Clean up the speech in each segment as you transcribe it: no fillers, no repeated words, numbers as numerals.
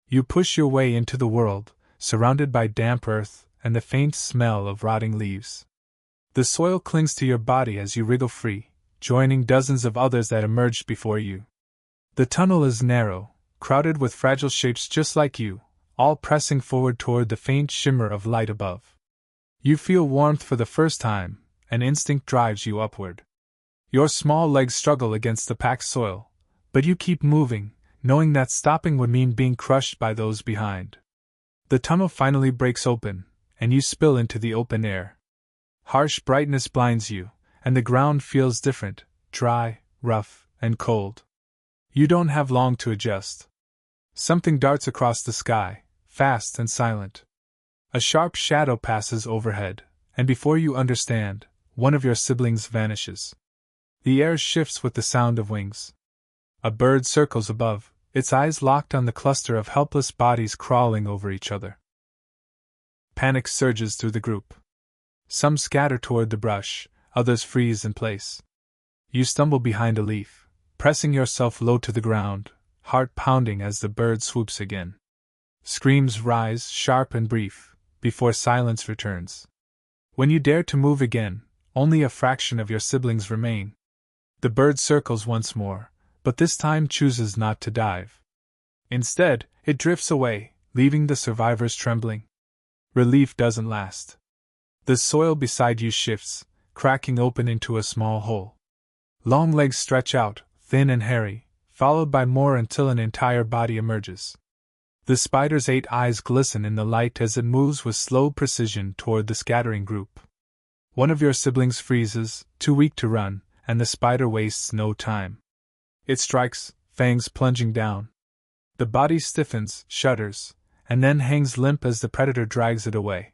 You push your way into the world, surrounded by damp earth and the faint smell of rotting leaves. The soil clings to your body as you wriggle free, joining dozens of others that emerged before you. The tunnel is narrow, crowded with fragile shapes just like you, all pressing forward toward the faint shimmer of light above. You feel warmth for the first time, and instinct drives you upward. Your small legs struggle against the packed soil, but you keep moving, knowing that stopping would mean being crushed by those behind. The tunnel finally breaks open, and you spill into the open air. Harsh brightness blinds you, and the ground feels different, dry, rough, and cold. You don't have long to adjust. Something darts across the sky, fast and silent. A sharp shadow passes overhead, and before you understand, one of your siblings vanishes. The air shifts with the sound of wings. A bird circles above, its eyes locked on the cluster of helpless bodies crawling over each other. Panic surges through the group. Some scatter toward the brush, others freeze in place. You stumble behind a leaf, pressing yourself low to the ground, heart pounding as the bird swoops again. Screams rise, sharp and brief, before silence returns. When you dare to move again, only a fraction of your siblings remain. The bird circles once more, but this time chooses not to dive. Instead, it drifts away, leaving the survivors trembling. Relief doesn't last. The soil beside you shifts, cracking open into a small hole. Long legs stretch out, thin and hairy, followed by more until an entire body emerges. The spider's 8 eyes glisten in the light as it moves with slow precision toward the scattering group. One of your siblings freezes, too weak to run, and the spider wastes no time. It strikes, fangs plunging down. The body stiffens, shudders, and then hangs limp as the predator drags it away.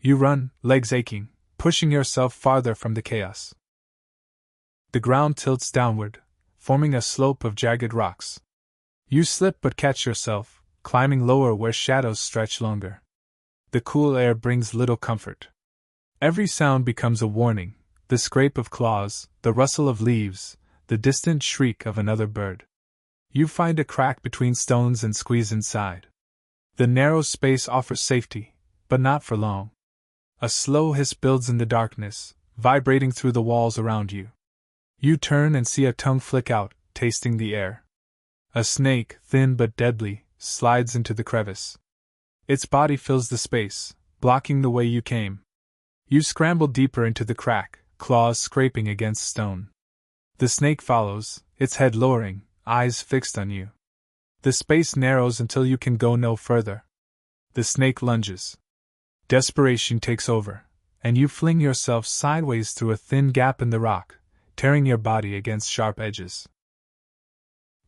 You run, legs aching, pushing yourself farther from the chaos. The ground tilts downward, forming a slope of jagged rocks. You slip but catch yourself, climbing lower where shadows stretch longer. The cool air brings little comfort. Every sound becomes a warning, the scrape of claws, the rustle of leaves, the distant shriek of another bird. You find a crack between stones and squeeze inside. The narrow space offers safety, but not for long. A slow hiss builds in the darkness, vibrating through the walls around you. You turn and see a tongue flick out, tasting the air. A snake, thin but deadly, slides into the crevice. Its body fills the space, blocking the way you came. You scramble deeper into the crack, claws scraping against stone. The snake follows, its head lowering, eyes fixed on you. The space narrows until you can go no further. The snake lunges. Desperation takes over, and you fling yourself sideways through a thin gap in the rock, tearing your body against sharp edges.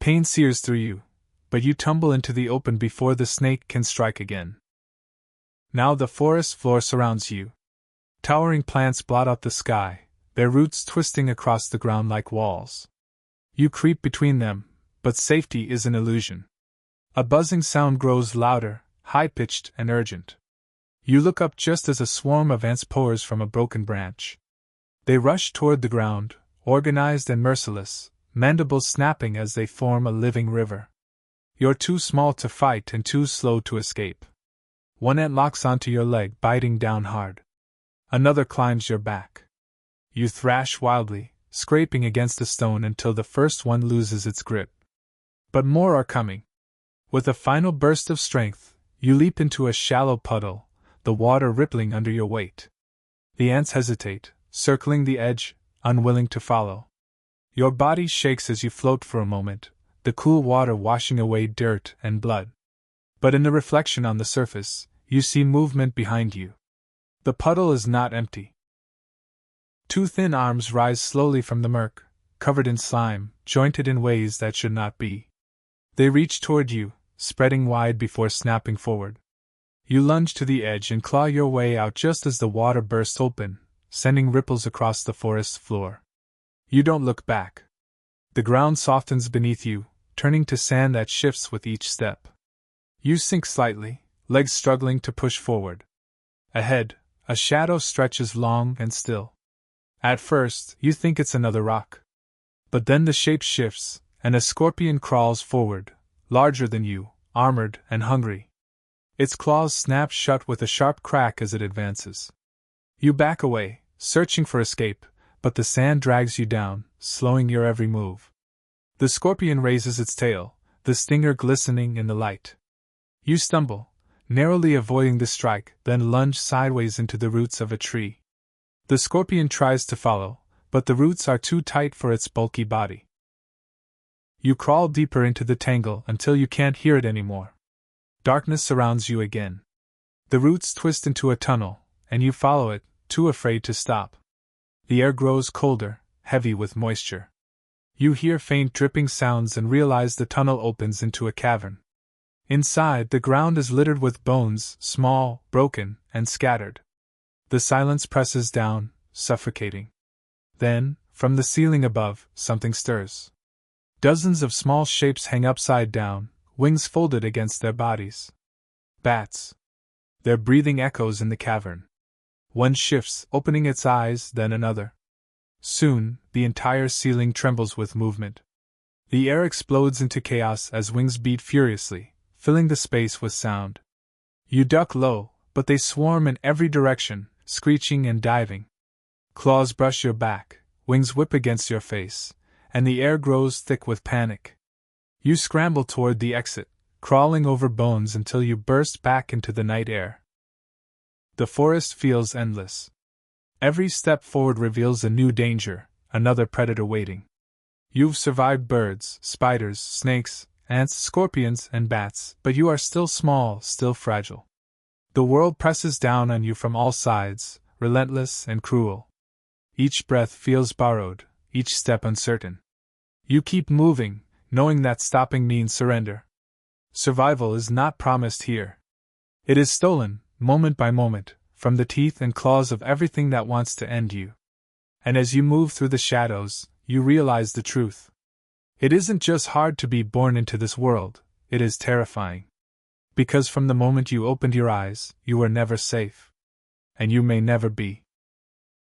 Pain sears through you, but you tumble into the open before the snake can strike again. Now the forest floor surrounds you. Towering plants blot out the sky, their roots twisting across the ground like walls. You creep between them, but safety is an illusion. A buzzing sound grows louder, high-pitched and urgent. You look up just as a swarm of ants pours from a broken branch. They rush toward the ground, organized and merciless, mandibles snapping as they form a living river. You're too small to fight and too slow to escape. One ant locks onto your leg, biting down hard. Another climbs your back. You thrash wildly, scraping against a stone until the first one loses its grip. But more are coming. With a final burst of strength, you leap into a shallow puddle, the water rippling under your weight. The ants hesitate, circling the edge, unwilling to follow. Your body shakes as you float for a moment, the cool water washing away dirt and blood. But in the reflection on the surface, you see movement behind you. The puddle is not empty. 2 thin arms rise slowly from the murk, covered in slime, jointed in ways that should not be. They reach toward you, spreading wide before snapping forward. You lunge to the edge and claw your way out just as the water bursts open, sending ripples across the forest floor. You don't look back. The ground softens beneath you, turning to sand that shifts with each step. You sink slightly, legs struggling to push forward. Ahead, a shadow stretches long and still. At first, you think it's another rock. But then the shape shifts, and a scorpion crawls forward, larger than you, armored and hungry. Its claws snap shut with a sharp crack as it advances. You back away, searching for escape, but the sand drags you down, slowing your every move. The scorpion raises its tail, the stinger glistening in the light. You stumble, narrowly avoiding the strike, then lunge sideways into the roots of a tree. The scorpion tries to follow, but the roots are too tight for its bulky body. You crawl deeper into the tangle until you can't hear it anymore. Darkness surrounds you again. The roots twist into a tunnel, and you follow it, too afraid to stop. The air grows colder, heavy with moisture. You hear faint dripping sounds and realize the tunnel opens into a cavern. Inside, the ground is littered with bones, small, broken, and scattered. The silence presses down, suffocating. Then, from the ceiling above, something stirs. Dozens of small shapes hang upside down, wings folded against their bodies. Bats. Their breathing echoes in the cavern. One shifts, opening its eyes, then another. Soon, the entire ceiling trembles with movement. The air explodes into chaos as wings beat furiously, filling the space with sound. You duck low, but they swarm in every direction, screeching and diving. Claws brush your back, wings whip against your face, and the air grows thick with panic. You scramble toward the exit, crawling over bones until you burst back into the night air. The forest feels endless. Every step forward reveals a new danger, another predator waiting. You've survived birds, spiders, snakes, ants, scorpions, and bats, but you are still small, still fragile. The world presses down on you from all sides, relentless and cruel. Each breath feels borrowed, each step uncertain. You keep moving, knowing that stopping means surrender. Survival is not promised here. It is stolen, moment by moment, from the teeth and claws of everything that wants to end you. And as you move through the shadows, you realize the truth. It isn't just hard to be born into this world, it is terrifying. Because from the moment you opened your eyes, you were never safe. And you may never be.